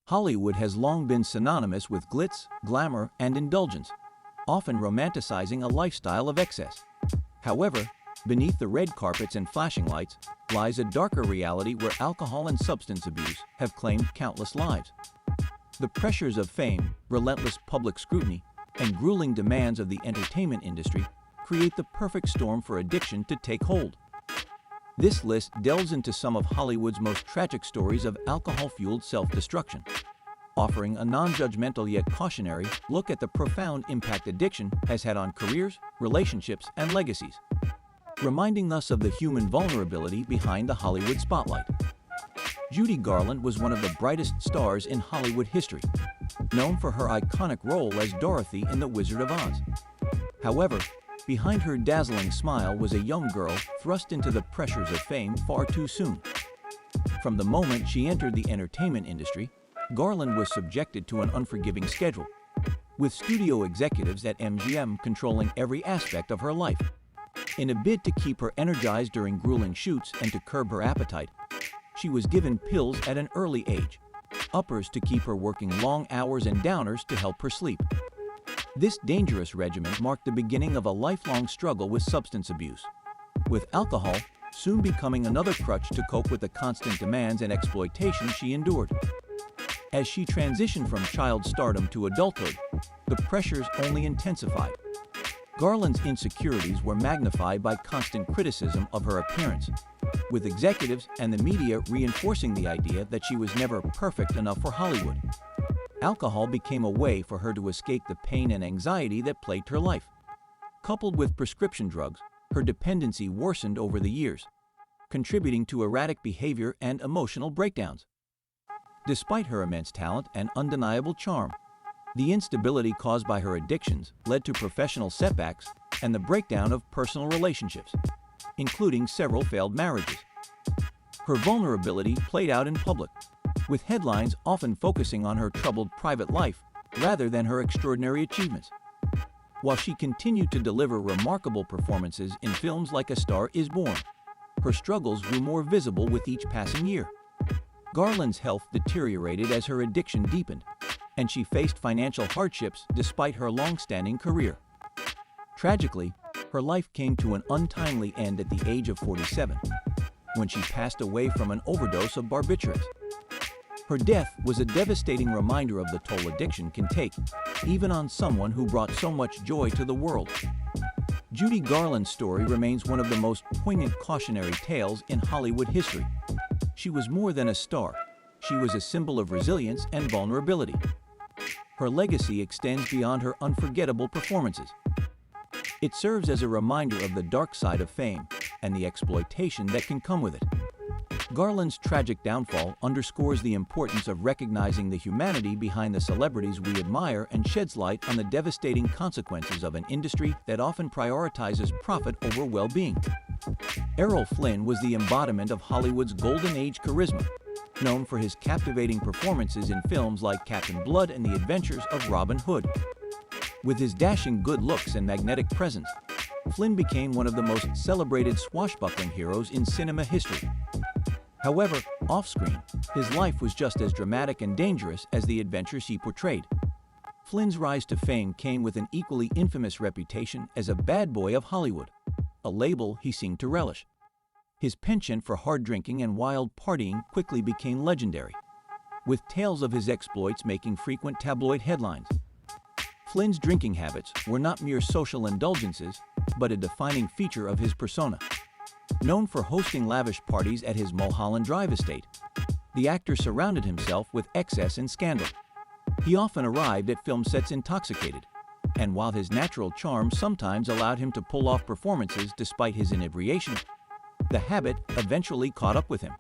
Hollywood has long been synonymous with glitz, glamour, and indulgence, often romanticizing a lifestyle of excess. However, beneath the red carpets and flashing lights lies a darker reality where alcohol and substance abuse have claimed countless lives. The pressures of fame, relentless public scrutiny, and grueling demands of the entertainment industry create the perfect storm for addiction to take hold. This list delves into some of Hollywood's most tragic stories of alcohol-fueled self-destruction, offering a non-judgmental yet cautionary look at the profound impact addiction has had on careers, relationships, and legacies, reminding us of the human vulnerability behind the Hollywood spotlight. Judy Garland was one of the brightest stars in Hollywood history, known for her iconic role as Dorothy in The Wizard of Oz. However, behind her dazzling smile was a young girl thrust into the pressures of fame far too soon. From the moment she entered the entertainment industry, Garland was subjected to an unforgiving schedule, with studio executives at MGM controlling every aspect of her life. In a bid to keep her energized during grueling shoots and to curb her appetite, she was given pills at an early age, uppers to keep her working long hours and downers to help her sleep. This dangerous regimen marked the beginning of a lifelong struggle with substance abuse, with alcohol soon becoming another crutch to cope with the constant demands and exploitation she endured. As she transitioned from child stardom to adulthood, the pressures only intensified. Garland's insecurities were magnified by constant criticism of her appearance, with executives and the media reinforcing the idea that she was never perfect enough for Hollywood. Alcohol became a way for her to escape the pain and anxiety that plagued her life. Coupled with prescription drugs, her dependency worsened over the years, contributing to erratic behavior and emotional breakdowns. Despite her immense talent and undeniable charm, the instability caused by her addictions led to professional setbacks and the breakdown of personal relationships, including several failed marriages. Her vulnerability played out in public, with headlines often focusing on her troubled private life rather than her extraordinary achievements. While she continued to deliver remarkable performances in films like A Star Is Born, her struggles grew more visible with each passing year. Garland's health deteriorated as her addiction deepened, and she faced financial hardships despite her long-standing career. Tragically, her life came to an untimely end at the age of 47, when she passed away from an overdose of barbiturates. Her death was a devastating reminder of the toll addiction can take, even on someone who brought so much joy to the world. Judy Garland's story remains one of the most poignant cautionary tales in Hollywood history. She was more than a star. She was a symbol of resilience and vulnerability. Her legacy extends beyond her unforgettable performances. It serves as a reminder of the dark side of fame and the exploitation that can come with it. Garland's tragic downfall underscores the importance of recognizing the humanity behind the celebrities we admire and sheds light on the devastating consequences of an industry that often prioritizes profit over well-being. Errol Flynn was the embodiment of Hollywood's golden age charisma, known for his captivating performances in films like Captain Blood and the Adventures of Robin Hood. With his dashing good looks and magnetic presence, Flynn became one of the most celebrated swashbuckling heroes in cinema history. However, off-screen, his life was just as dramatic and dangerous as the adventures he portrayed. Flynn's rise to fame came with an equally infamous reputation as a bad boy of Hollywood, a label he seemed to relish. His penchant for hard drinking and wild partying quickly became legendary, with tales of his exploits making frequent tabloid headlines. Flynn's drinking habits were not mere social indulgences, but a defining feature of his persona. Known for hosting lavish parties at his Mulholland Drive estate, the actor surrounded himself with excess and scandal. He often arrived at film sets intoxicated, and while his natural charm sometimes allowed him to pull off performances despite his inebriation, the habit eventually caught up with him.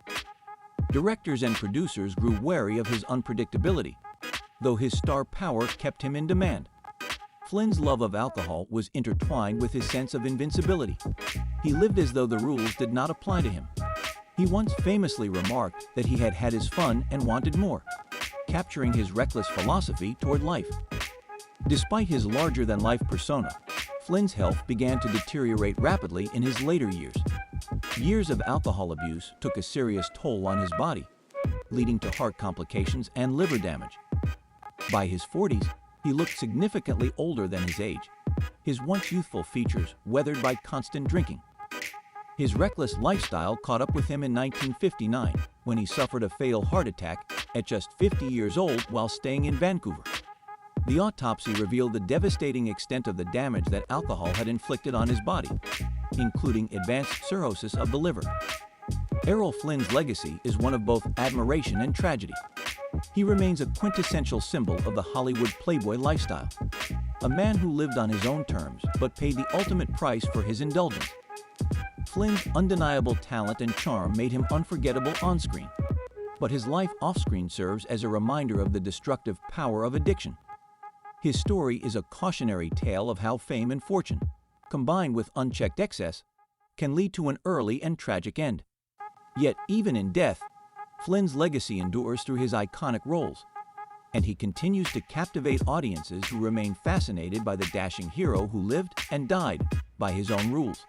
Directors and producers grew wary of his unpredictability, though his star power kept him in demand. Flynn's love of alcohol was intertwined with his sense of invincibility. He lived as though the rules did not apply to him. He once famously remarked that he had had his fun and wanted more, capturing his reckless philosophy toward life. Despite his larger-than-life persona, Flynn's health began to deteriorate rapidly in his later years. Years of alcohol abuse took a serious toll on his body, leading to heart complications and liver damage. By his 40s, he looked significantly older than his age, his once youthful features weathered by constant drinking. His reckless lifestyle caught up with him in 1959 when he suffered a fatal heart attack at just 50 years old while staying in Vancouver. The autopsy revealed the devastating extent of the damage that alcohol had inflicted on his body, including advanced cirrhosis of the liver. Errol Flynn's legacy is one of both admiration and tragedy. He remains a quintessential symbol of the Hollywood playboy lifestyle, a man who lived on his own terms but paid the ultimate price for his indulgence. Flynn's undeniable talent and charm made him unforgettable on-screen, but his life off-screen serves as a reminder of the destructive power of addiction. His story is a cautionary tale of how fame and fortune, combined with unchecked excess, can lead to an early and tragic end. Yet, even in death, Flynn's legacy endures through his iconic roles, and he continues to captivate audiences who remain fascinated by the dashing hero who lived and died by his own rules.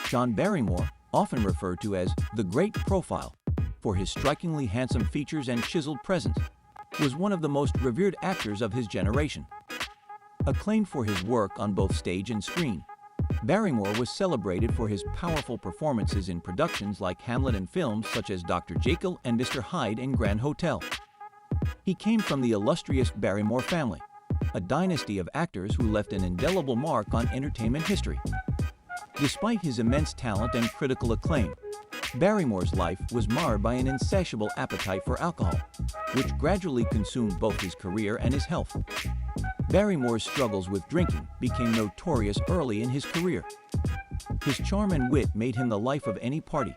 John Barrymore, often referred to as the Great Profile for his strikingly handsome features and chiseled presence, was one of the most revered actors of his generation. Acclaimed for his work on both stage and screen, Barrymore was celebrated for his powerful performances in productions like Hamlet and films such as Dr. Jekyll and Mr. Hyde in Grand Hotel. He came from the illustrious Barrymore family, a dynasty of actors who left an indelible mark on entertainment history. Despite his immense talent and critical acclaim, Barrymore's life was marred by an insatiable appetite for alcohol, which gradually consumed both his career and his health. Barrymore's struggles with drinking became notorious early in his career. His charm and wit made him the life of any party,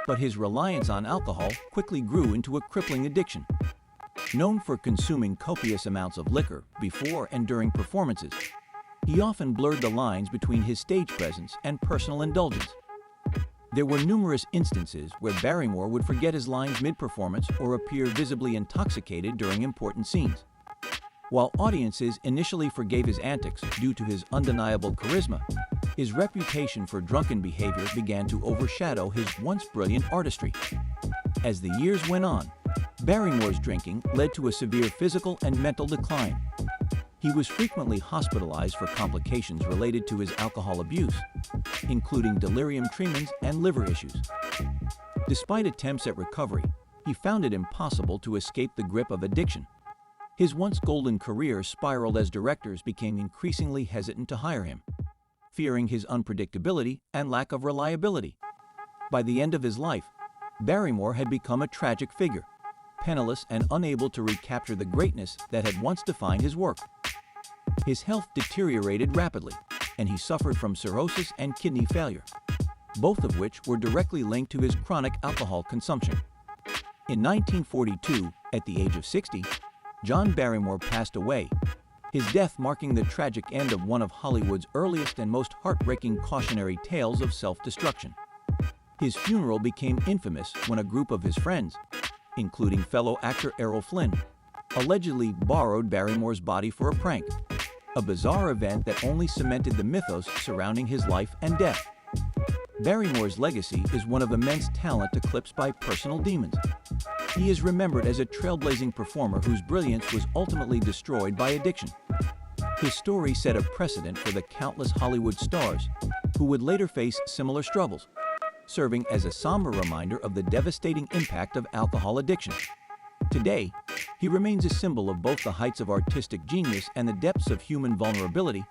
but his reliance on alcohol quickly grew into a crippling addiction. Known for consuming copious amounts of liquor before and during performances, he often blurred the lines between his stage presence and personal indulgence. There were numerous instances where Barrymore would forget his lines mid-performance or appear visibly intoxicated during important scenes. While audiences initially forgave his antics due to his undeniable charisma, his reputation for drunken behavior began to overshadow his once brilliant artistry. As the years went on, Barrymore's drinking led to a severe physical and mental decline. He was frequently hospitalized for complications related to his alcohol abuse, including delirium tremens and liver issues. Despite attempts at recovery, he found it impossible to escape the grip of addiction. His once golden career spiraled as directors became increasingly hesitant to hire him, fearing his unpredictability and lack of reliability. By the end of his life, Barrymore had become a tragic figure, penniless and unable to recapture the greatness that had once defined his work. His health deteriorated rapidly, and he suffered from cirrhosis and kidney failure, both of which were directly linked to his chronic alcohol consumption. In 1942, at the age of 60, John Barrymore passed away, his death marking the tragic end of one of Hollywood's earliest and most heartbreaking cautionary tales of self-destruction. His funeral became infamous when a group of his friends, including fellow actor Errol Flynn, allegedly borrowed Barrymore's body for a prank, a bizarre event that only cemented the mythos surrounding his life and death. Barrymore's legacy is one of immense talent eclipsed by personal demons. He is remembered as a trailblazing performer whose brilliance was ultimately destroyed by addiction. His story set a precedent for the countless Hollywood stars who would later face similar struggles, serving as a somber reminder of the devastating impact of alcohol addiction. Today, he remains a symbol of both the heights of artistic genius and the depths of human vulnerability,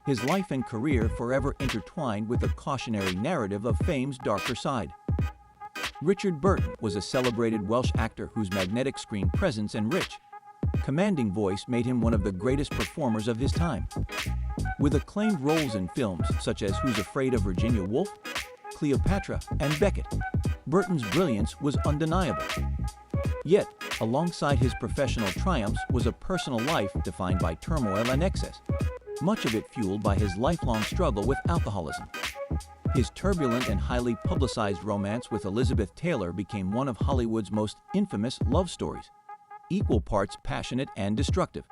his life and career forever intertwined with the cautionary narrative of fame's darker side. Richard Burton was a celebrated Welsh actor whose magnetic screen presence and rich, commanding voice made him one of the greatest performers of his time. With acclaimed roles in films such as Who's Afraid of Virginia Woolf, Cleopatra, and Beckett, Burton's brilliance was undeniable. Yet, alongside his professional triumphs was a personal life defined by turmoil and excess, much of it fueled by his lifelong struggle with alcoholism. His turbulent and highly publicized romance with Elizabeth Taylor became one of Hollywood's most infamous love stories, equal parts passionate and destructive,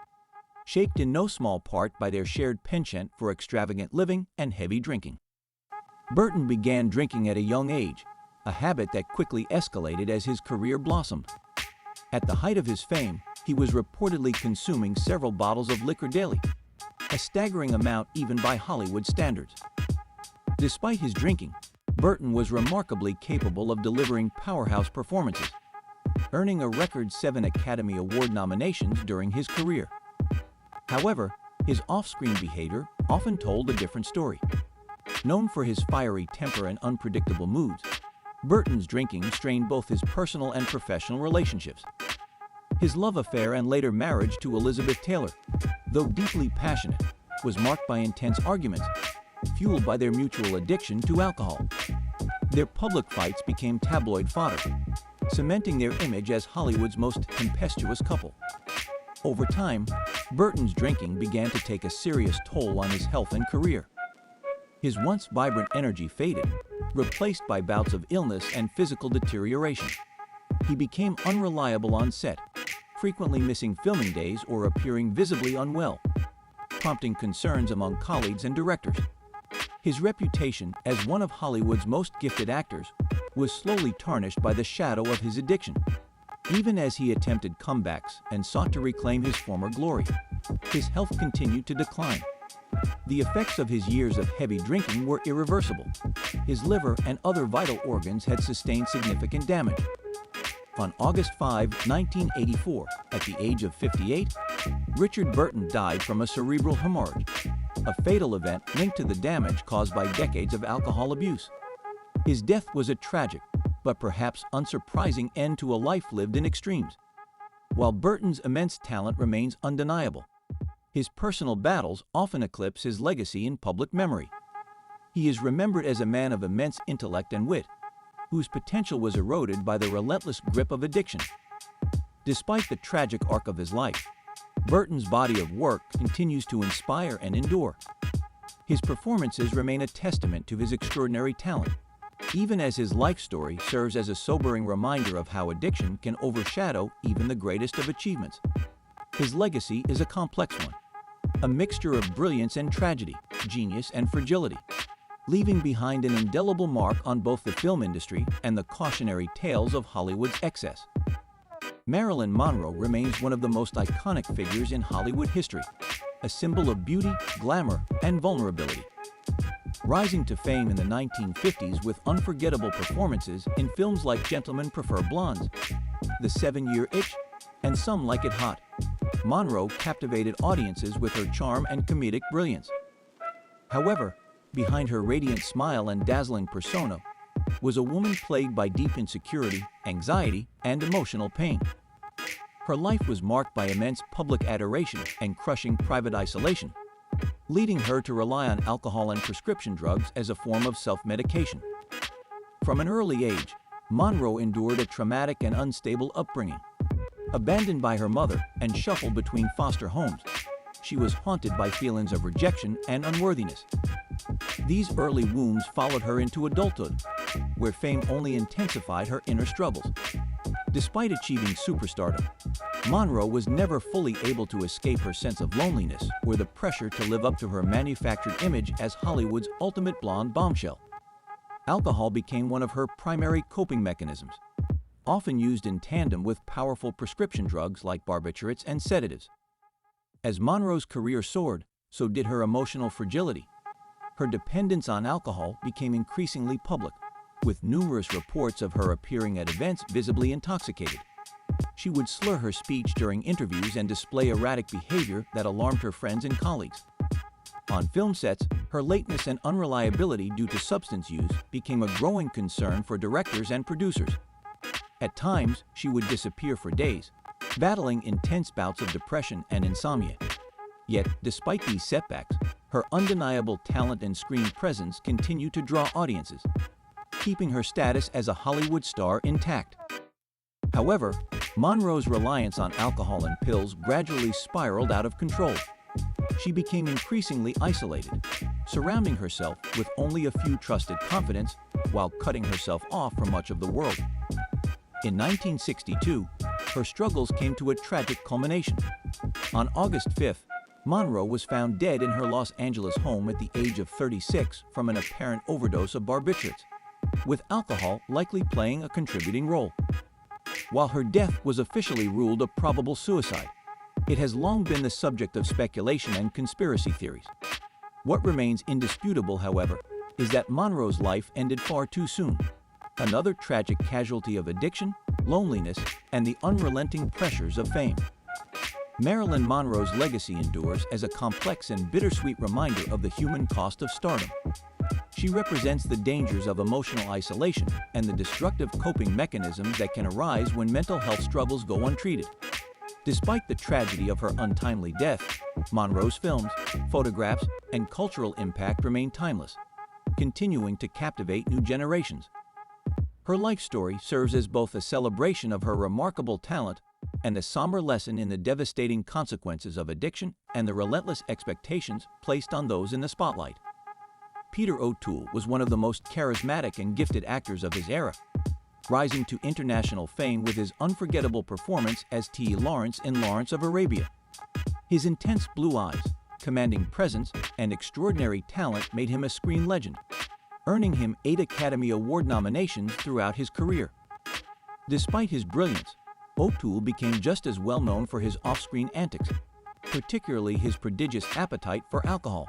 shaped in no small part by their shared penchant for extravagant living and heavy drinking. Burton began drinking at a young age, a habit that quickly escalated as his career blossomed. At the height of his fame, he was reportedly consuming several bottles of liquor daily, a staggering amount even by Hollywood standards. Despite his drinking, Burton was remarkably capable of delivering powerhouse performances, earning a record 7 Academy Award nominations during his career. However, his off-screen behavior often told a different story. Known for his fiery temper and unpredictable moods, Burton's drinking strained both his personal and professional relationships. His love affair and later marriage to Elizabeth Taylor, though deeply passionate, was marked by intense arguments, fueled by their mutual addiction to alcohol. Their public fights became tabloid fodder, cementing their image as Hollywood's most tempestuous couple. Over time, Burton's drinking began to take a serious toll on his health and career. His once vibrant energy faded, replaced by bouts of illness and physical deterioration. He became unreliable on set, frequently missing filming days or appearing visibly unwell, prompting concerns among colleagues and directors. His reputation as one of Hollywood's most gifted actors was slowly tarnished by the shadow of his addiction. Even as he attempted comebacks and sought to reclaim his former glory, his health continued to decline. The effects of his years of heavy drinking were irreversible. His liver and other vital organs had sustained significant damage. On August 5, 1984, at the age of 58, Richard Burton died from a cerebral hemorrhage, a fatal event linked to the damage caused by decades of alcohol abuse. His death was a tragic, but perhaps unsurprising end to a life lived in extremes. While Burton's immense talent remains undeniable, his personal battles often eclipse his legacy in public memory. He is remembered as a man of immense intellect and wit, whose potential was eroded by the relentless grip of addiction. Despite the tragic arc of his life, Burton's body of work continues to inspire and endure. His performances remain a testament to his extraordinary talent, even as his life story serves as a sobering reminder of how addiction can overshadow even the greatest of achievements. His legacy is a complex one, a mixture of brilliance and tragedy, genius and fragility, leaving behind an indelible mark on both the film industry and the cautionary tales of Hollywood's excess. Marilyn Monroe remains one of the most iconic figures in Hollywood history, a symbol of beauty, glamour, and vulnerability. Rising to fame in the 1950s with unforgettable performances in films like Gentlemen Prefer Blondes, The 7-Year Itch, and Some Like It Hot, Monroe captivated audiences with her charm and comedic brilliance. However, behind her radiant smile and dazzling persona was a woman plagued by deep insecurity, anxiety, and emotional pain. Her life was marked by immense public adoration and crushing private isolation, leading her to rely on alcohol and prescription drugs as a form of self-medication. From an early age, Monroe endured a traumatic and unstable upbringing. Abandoned by her mother and shuffled between foster homes, she was haunted by feelings of rejection and unworthiness. These early wounds followed her into adulthood, where fame only intensified her inner struggles. Despite achieving superstardom, Monroe was never fully able to escape her sense of loneliness or the pressure to live up to her manufactured image as Hollywood's ultimate blonde bombshell. Alcohol became one of her primary coping mechanisms, often used in tandem with powerful prescription drugs like barbiturates and sedatives. As Monroe's career soared, so did her emotional fragility. Her dependence on alcohol became increasingly public, with numerous reports of her appearing at events visibly intoxicated. She would slur her speech during interviews and display erratic behavior that alarmed her friends and colleagues. On film sets, her lateness and unreliability due to substance use became a growing concern for directors and producers. At times, she would disappear for days, battling intense bouts of depression and insomnia. Yet, despite these setbacks, her undeniable talent and screen presence continued to draw audiences, keeping her status as a Hollywood star intact. However, Monroe's reliance on alcohol and pills gradually spiraled out of control. She became increasingly isolated, surrounding herself with only a few trusted confidants while cutting herself off from much of the world. In 1962, her struggles came to a tragic culmination. On August 5th, Monroe was found dead in her Los Angeles home at the age of 36 from an apparent overdose of barbiturates, with alcohol likely playing a contributing role. While her death was officially ruled a probable suicide, it has long been the subject of speculation and conspiracy theories. What remains indisputable, however, is that Monroe's life ended far too soon. Another tragic casualty of addiction, loneliness, and the unrelenting pressures of fame. Marilyn Monroe's legacy endures as a complex and bittersweet reminder of the human cost of stardom. She represents the dangers of emotional isolation and the destructive coping mechanisms that can arise when mental health struggles go untreated. Despite the tragedy of her untimely death, Monroe's films, photographs, and cultural impact remain timeless, continuing to captivate new generations. Her life story serves as both a celebration of her remarkable talent and a somber lesson in the devastating consequences of addiction and the relentless expectations placed on those in the spotlight. Peter O'Toole was one of the most charismatic and gifted actors of his era, rising to international fame with his unforgettable performance as T. Lawrence in Lawrence of Arabia. His intense blue eyes, commanding presence, and extraordinary talent made him a screen legend, earning him 8 Academy Award nominations throughout his career. Despite his brilliance, O'Toole became just as well known for his off-screen antics, particularly his prodigious appetite for alcohol.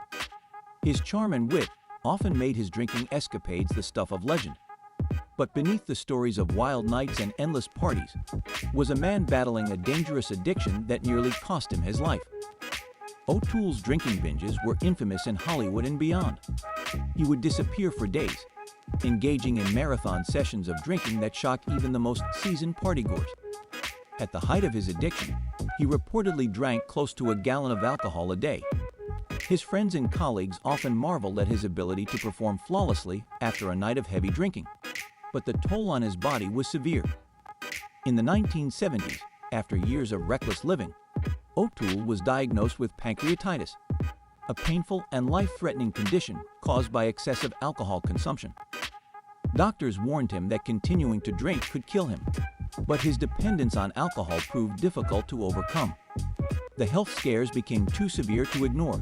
His charm and wit often made his drinking escapades the stuff of legend. But beneath the stories of wild nights and endless parties was a man battling a dangerous addiction that nearly cost him his life. O'Toole's drinking binges were infamous in Hollywood and beyond. He would disappear for days, engaging in marathon sessions of drinking that shocked even the most seasoned partygoers. At the height of his addiction, he reportedly drank close to a gallon of alcohol a day. His friends and colleagues often marveled at his ability to perform flawlessly after a night of heavy drinking, but the toll on his body was severe. In the 1970s, after years of reckless living, O'Toole was diagnosed with pancreatitis, a painful and life-threatening condition caused by excessive alcohol consumption. Doctors warned him that continuing to drink could kill him, but his dependence on alcohol proved difficult to overcome. The health scares became too severe to ignore,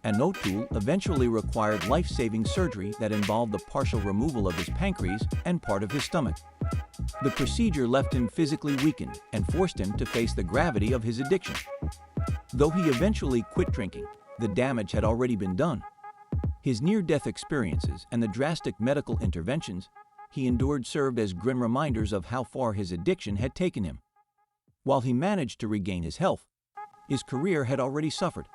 and O'Toole eventually required life-saving surgery that involved the partial removal of his pancreas and part of his stomach. The procedure left him physically weakened and forced him to face the gravity of his addiction. Though he eventually quit drinking, the damage had already been done. His near-death experiences and the drastic medical interventions he endured served as grim reminders of how far his addiction had taken him. While he managed to regain his health, his career had already suffered.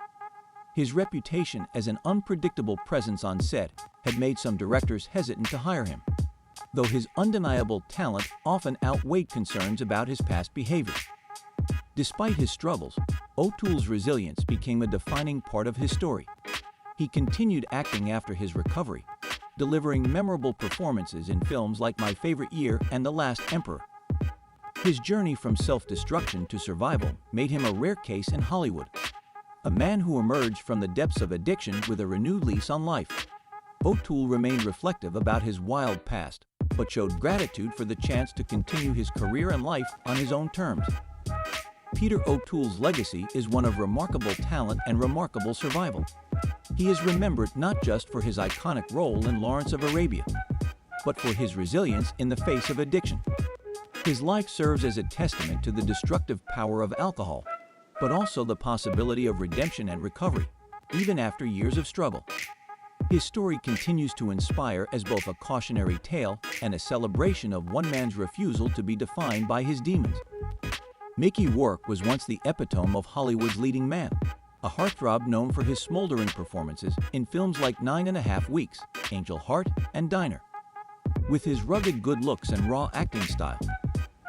His reputation as an unpredictable presence on set had made some directors hesitant to hire him, though his undeniable talent often outweighed concerns about his past behavior. Despite his struggles, O'Toole's resilience became a defining part of his story. He continued acting after his recovery, delivering memorable performances in films like My Favorite Year and The Last Emperor. His journey from self-destruction to survival made him a rare case in Hollywood, a man who emerged from the depths of addiction with a renewed lease on life. O'Toole remained reflective about his wild past, but showed gratitude for the chance to continue his career and life on his own terms. Peter O'Toole's legacy is one of remarkable talent and remarkable survival. He is remembered not just for his iconic role in Lawrence of Arabia, but for his resilience in the face of addiction. His life serves as a testament to the destructive power of alcohol, but also the possibility of redemption and recovery, even after years of struggle. His story continues to inspire as both a cautionary tale and a celebration of one man's refusal to be defined by his demons. Mickey Rourke was once the epitome of Hollywood's leading man, a heartthrob known for his smoldering performances in films like 9½ Weeks, Angel Heart, and Diner. With his rugged good looks and raw acting style,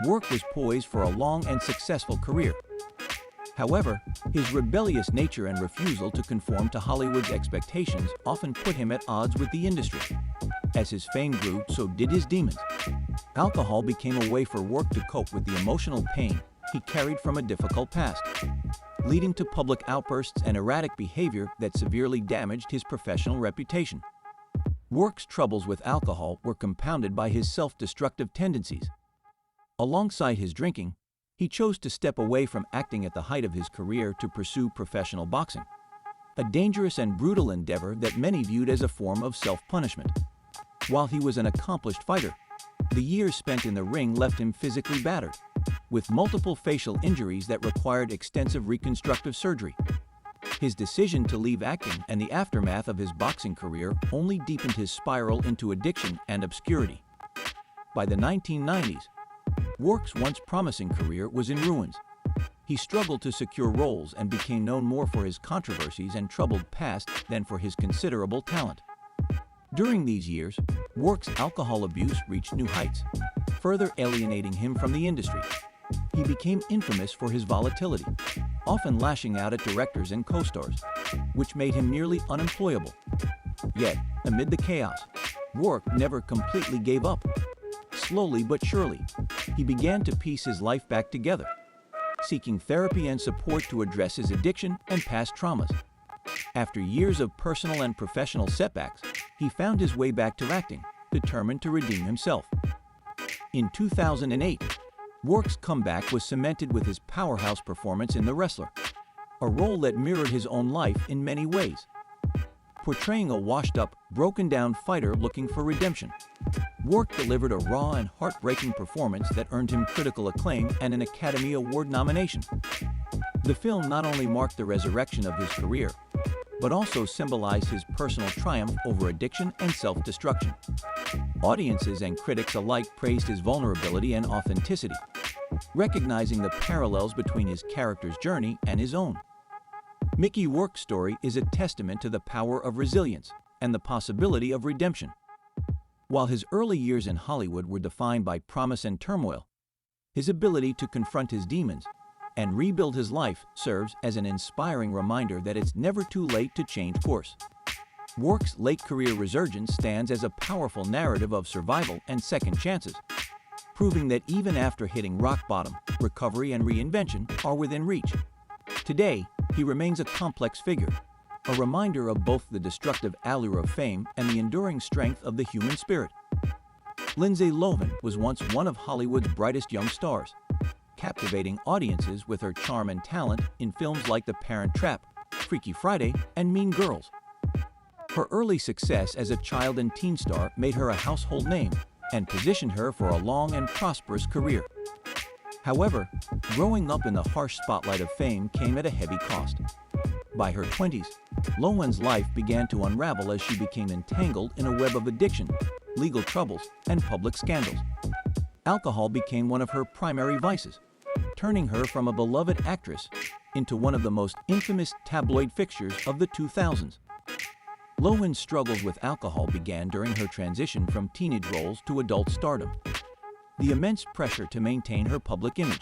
Rourke was poised for a long and successful career. However, his rebellious nature and refusal to conform to Hollywood's expectations often put him at odds with the industry. As his fame grew, so did his demons. Alcohol became a way for Rourke to cope with the emotional pain he carried from a difficult past, leading to public outbursts and erratic behavior that severely damaged his professional reputation. Rourke's troubles with alcohol were compounded by his self-destructive tendencies. Alongside his drinking, he chose to step away from acting at the height of his career to pursue professional boxing, a dangerous and brutal endeavor that many viewed as a form of self-punishment. While he was an accomplished fighter, the years spent in the ring left him physically battered, with multiple facial injuries that required extensive reconstructive surgery. His decision to leave acting and the aftermath of his boxing career only deepened his spiral into addiction and obscurity. By the 1990s, Rourke's once promising career was in ruins. He struggled to secure roles and became known more for his controversies and troubled past than for his considerable talent. During these years, Rourke's alcohol abuse reached new heights, further alienating him from the industry. He became infamous for his volatility, often lashing out at directors and co-stars, which made him nearly unemployable. Yet, amid the chaos, Rourke never completely gave up. Slowly but surely, he began to piece his life back together, seeking therapy and support to address his addiction and past traumas. After years of personal and professional setbacks, he found his way back to acting, determined to redeem himself. In 2008, Rourke's comeback was cemented with his powerhouse performance in The Wrestler, a role that mirrored his own life in many ways. Portraying a washed-up, broken-down fighter looking for redemption, Rourke delivered a raw and heartbreaking performance that earned him critical acclaim and an Academy Award nomination. The film not only marked the resurrection of his career, but also symbolized his personal triumph over addiction and self-destruction. Audiences and critics alike praised his vulnerability and authenticity, recognizing the parallels between his character's journey and his own. Mickey Rourke's story is a testament to the power of resilience and the possibility of redemption. While his early years in Hollywood were defined by promise and turmoil, his ability to confront his demons and rebuild his life serves as an inspiring reminder that it's never too late to change course. Rourke's late career resurgence stands as a powerful narrative of survival and second chances, proving that even after hitting rock bottom, recovery and reinvention are within reach. Today, he remains a complex figure, a reminder of both the destructive allure of fame and the enduring strength of the human spirit. Lindsay Lohan was once one of Hollywood's brightest young stars, captivating audiences with her charm and talent in films like The Parent Trap, Freaky Friday, and Mean Girls. Her early success as a child and teen star made her a household name and positioned her for a long and prosperous career. However, growing up in the harsh spotlight of fame came at a heavy cost. By her 20s, Lohan's life began to unravel as she became entangled in a web of addiction, legal troubles, and public scandals. Alcohol became one of her primary vices, turning her from a beloved actress into one of the most infamous tabloid fixtures of the 2000s. Lohan's struggles with alcohol began during her transition from teenage roles to adult stardom. The immense pressure to maintain her public image,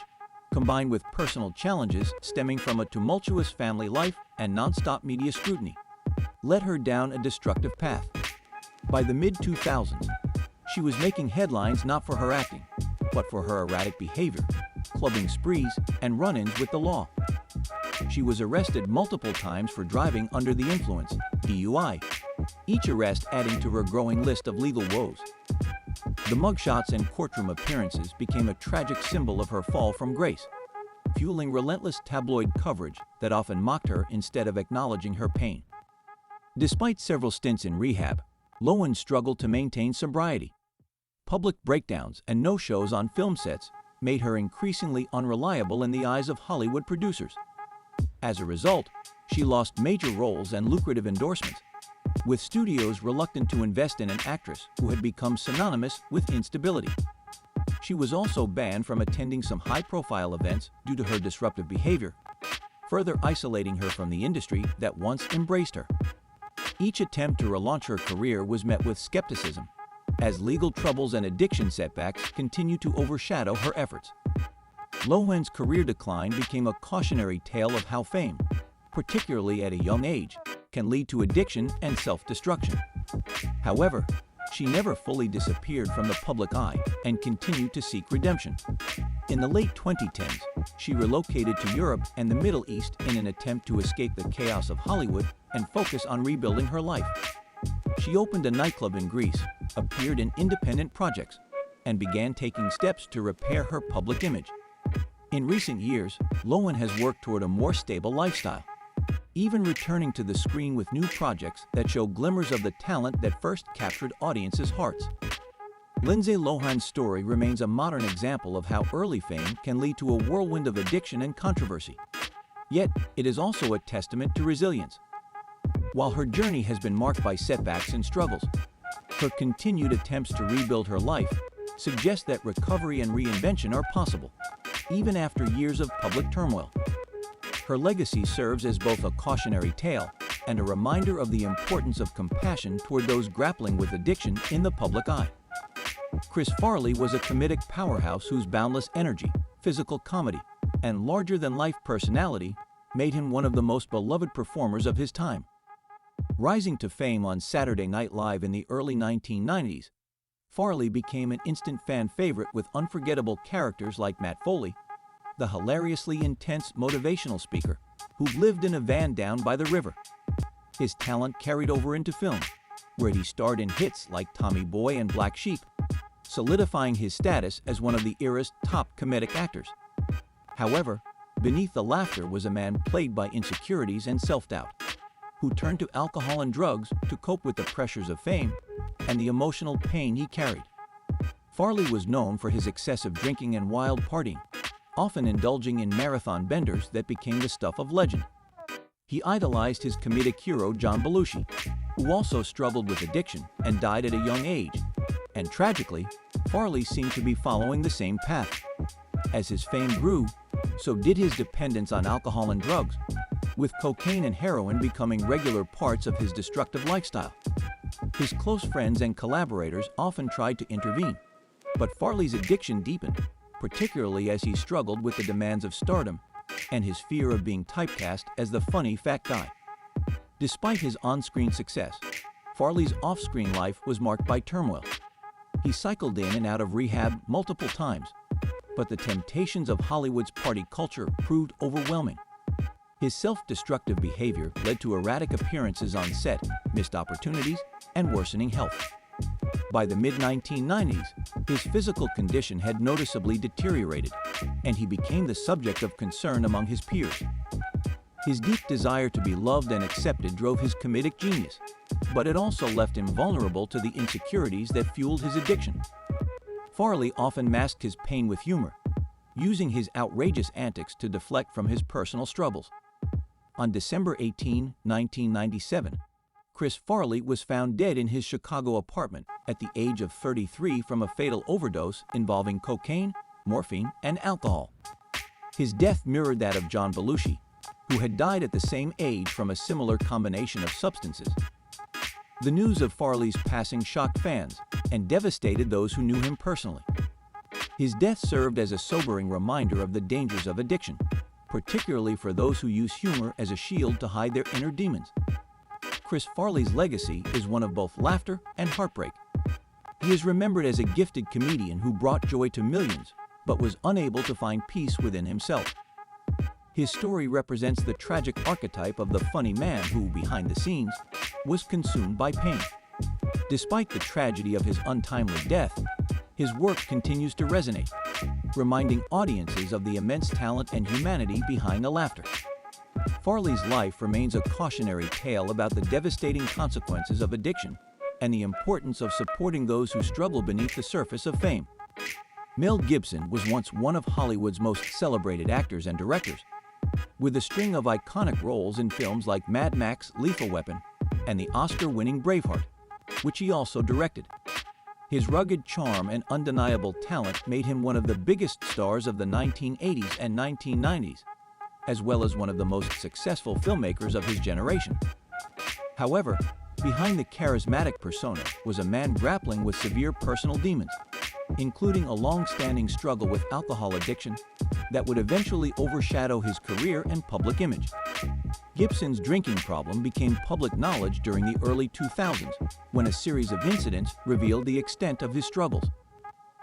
combined with personal challenges stemming from a tumultuous family life and non-stop media scrutiny, led her down a destructive path. By the mid-2000s, she was making headlines not for her acting, but for her erratic behavior, clubbing sprees, and run-ins with the law. She was arrested multiple times for driving under the influence, DUI, each arrest adding to her growing list of legal woes. The mugshots and courtroom appearances became a tragic symbol of her fall from grace, fueling relentless tabloid coverage that often mocked her instead of acknowledging her pain. Despite several stints in rehab, Lohan struggled to maintain sobriety. Public breakdowns and no-shows on film sets made her increasingly unreliable in the eyes of Hollywood producers. As a result, she lost major roles and lucrative endorsements, with studios reluctant to invest in an actress who had become synonymous with instability. She was also banned from attending some high-profile events due to her disruptive behavior, further isolating her from the industry that once embraced her. Each attempt to relaunch her career was met with skepticism, as legal troubles and addiction setbacks continued to overshadow her efforts. Lohan's career decline became a cautionary tale of how fame, particularly at a young age, can lead to addiction and self-destruction. However, she never fully disappeared from the public eye and continued to seek redemption. In the late 2010s, she relocated to Europe and the Middle East in an attempt to escape the chaos of Hollywood and focus on rebuilding her life. She opened a nightclub in Greece, appeared in independent projects, and began taking steps to repair her public image. In recent years, Lohan has worked toward a more stable lifestyle, even returning to the screen with new projects that show glimmers of the talent that first captured audiences' hearts. Lindsay Lohan's story remains a modern example of how early fame can lead to a whirlwind of addiction and controversy. Yet, it is also a testament to resilience. While her journey has been marked by setbacks and struggles, her continued attempts to rebuild her life suggest that recovery and reinvention are possible, even after years of public turmoil. Her legacy serves as both a cautionary tale and a reminder of the importance of compassion toward those grappling with addiction in the public eye. Chris Farley was a comedic powerhouse whose boundless energy, physical comedy, and larger-than-life personality made him one of the most beloved performers of his time. Rising to fame on Saturday Night Live in the early 1990s, Farley became an instant fan favorite with unforgettable characters like Matt Foley, the hilariously intense motivational speaker who lived in a van down by the river. His talent carried over into film, where he starred in hits like Tommy Boy and Black Sheep, solidifying his status as one of the era's top comedic actors. However, beneath the laughter was a man plagued by insecurities and self-doubt, who turned to alcohol and drugs to cope with the pressures of fame and the emotional pain he carried. Farley was known for his excessive drinking and wild partying, often indulging in marathon benders that became the stuff of legend. He idolized his comedic hero John Belushi, who also struggled with addiction and died at a young age. And tragically, Farley seemed to be following the same path. As his fame grew, so did his dependence on alcohol and drugs, with cocaine and heroin becoming regular parts of his destructive lifestyle. His close friends and collaborators often tried to intervene, but Farley's addiction deepened, particularly as he struggled with the demands of stardom and his fear of being typecast as the funny fat guy. Despite his on-screen success, Farley's off-screen life was marked by turmoil. He cycled in and out of rehab multiple times, but the temptations of Hollywood's party culture proved overwhelming. His self-destructive behavior led to erratic appearances on set, missed opportunities, and worsening health. By the mid-1990s, his physical condition had noticeably deteriorated, and he became the subject of concern among his peers. His deep desire to be loved and accepted drove his comedic genius, but it also left him vulnerable to the insecurities that fueled his addiction. Farley often masked his pain with humor, using his outrageous antics to deflect from his personal struggles. On December 18, 1997, Chris Farley was found dead in his Chicago apartment at the age of 33 from a fatal overdose involving cocaine, morphine, and alcohol. His death mirrored that of John Belushi, who had died at the same age from a similar combination of substances. The news of Farley's passing shocked fans and devastated those who knew him personally. His death served as a sobering reminder of the dangers of addiction, particularly for those who use humor as a shield to hide their inner demons. Chris Farley's legacy is one of both laughter and heartbreak. He is remembered as a gifted comedian who brought joy to millions, but was unable to find peace within himself. His story represents the tragic archetype of the funny man who, behind the scenes, was consumed by pain. Despite the tragedy of his untimely death, his work continues to resonate, reminding audiences of the immense talent and humanity behind the laughter. Farley's life remains a cautionary tale about the devastating consequences of addiction and the importance of supporting those who struggle beneath the surface of fame. Mel Gibson was once one of Hollywood's most celebrated actors and directors, with a string of iconic roles in films like Mad Max: Lethal Weapon and the Oscar-winning Braveheart, which he also directed. His rugged charm and undeniable talent made him one of the biggest stars of the 1980s and 1990s, as well as one of the most successful filmmakers of his generation. However, behind the charismatic persona was a man grappling with severe personal demons, including a long-standing struggle with alcohol addiction that would eventually overshadow his career and public image. Gibson's drinking problem became public knowledge during the early 2000s, when a series of incidents revealed the extent of his struggles.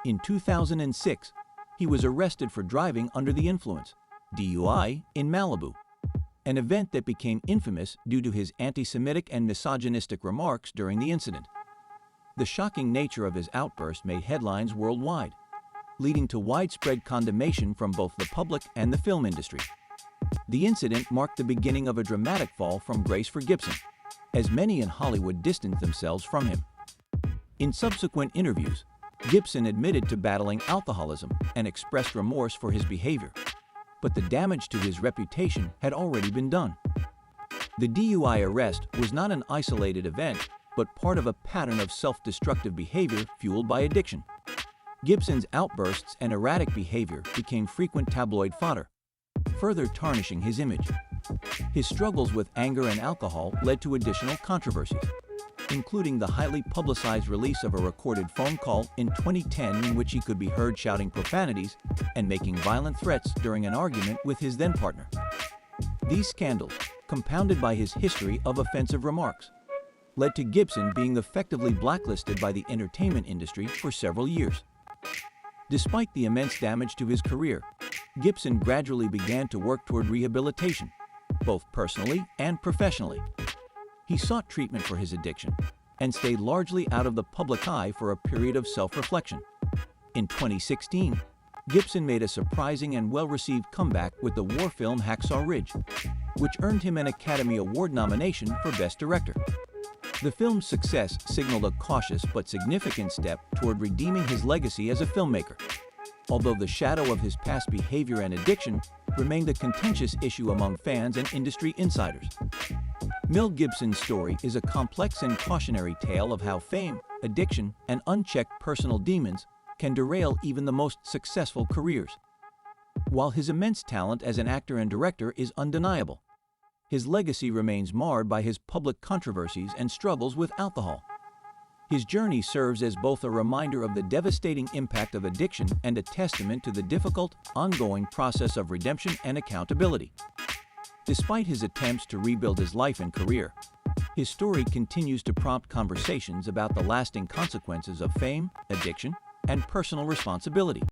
In 2006, he was arrested for driving under the influence, DUI, in Malibu, an event that became infamous due to his anti-Semitic and misogynistic remarks during the incident. The shocking nature of his outburst made headlines worldwide, leading to widespread condemnation from both the public and the film industry. The incident marked the beginning of a dramatic fall from grace for Gibson, as many in Hollywood distanced themselves from him. In subsequent interviews, Gibson admitted to battling alcoholism and expressed remorse for his behavior, but the damage to his reputation had already been done. The DUI arrest was not an isolated event, but part of a pattern of self-destructive behavior fueled by addiction. Gibson's outbursts and erratic behavior became frequent tabloid fodder, further tarnishing his image. His struggles with anger and alcohol led to additional controversies, including the highly publicized release of a recorded phone call in 2010 in which he could be heard shouting profanities and making violent threats during an argument with his then-partner. These scandals, compounded by his history of offensive remarks, led to Gibson being effectively blacklisted by the entertainment industry for several years. Despite the immense damage to his career, Gibson gradually began to work toward rehabilitation, both personally and professionally. He sought treatment for his addiction and stayed largely out of the public eye for a period of self-reflection. In 2016, Gibson made a surprising and well-received comeback with the war film Hacksaw Ridge, which earned him an Academy Award nomination for Best Director. The film's success signaled a cautious but significant step toward redeeming his legacy as a filmmaker, although the shadow of his past behavior and addiction remained a contentious issue among fans and industry insiders. Mel Gibson's story is a complex and cautionary tale of how fame, addiction, and unchecked personal demons can derail even the most successful careers. While his immense talent as an actor and director is undeniable, his legacy remains marred by his public controversies and struggles with alcohol. His journey serves as both a reminder of the devastating impact of addiction and a testament to the difficult, ongoing process of redemption and accountability. Despite his attempts to rebuild his life and career, his story continues to prompt conversations about the lasting consequences of fame, addiction, and personal responsibility.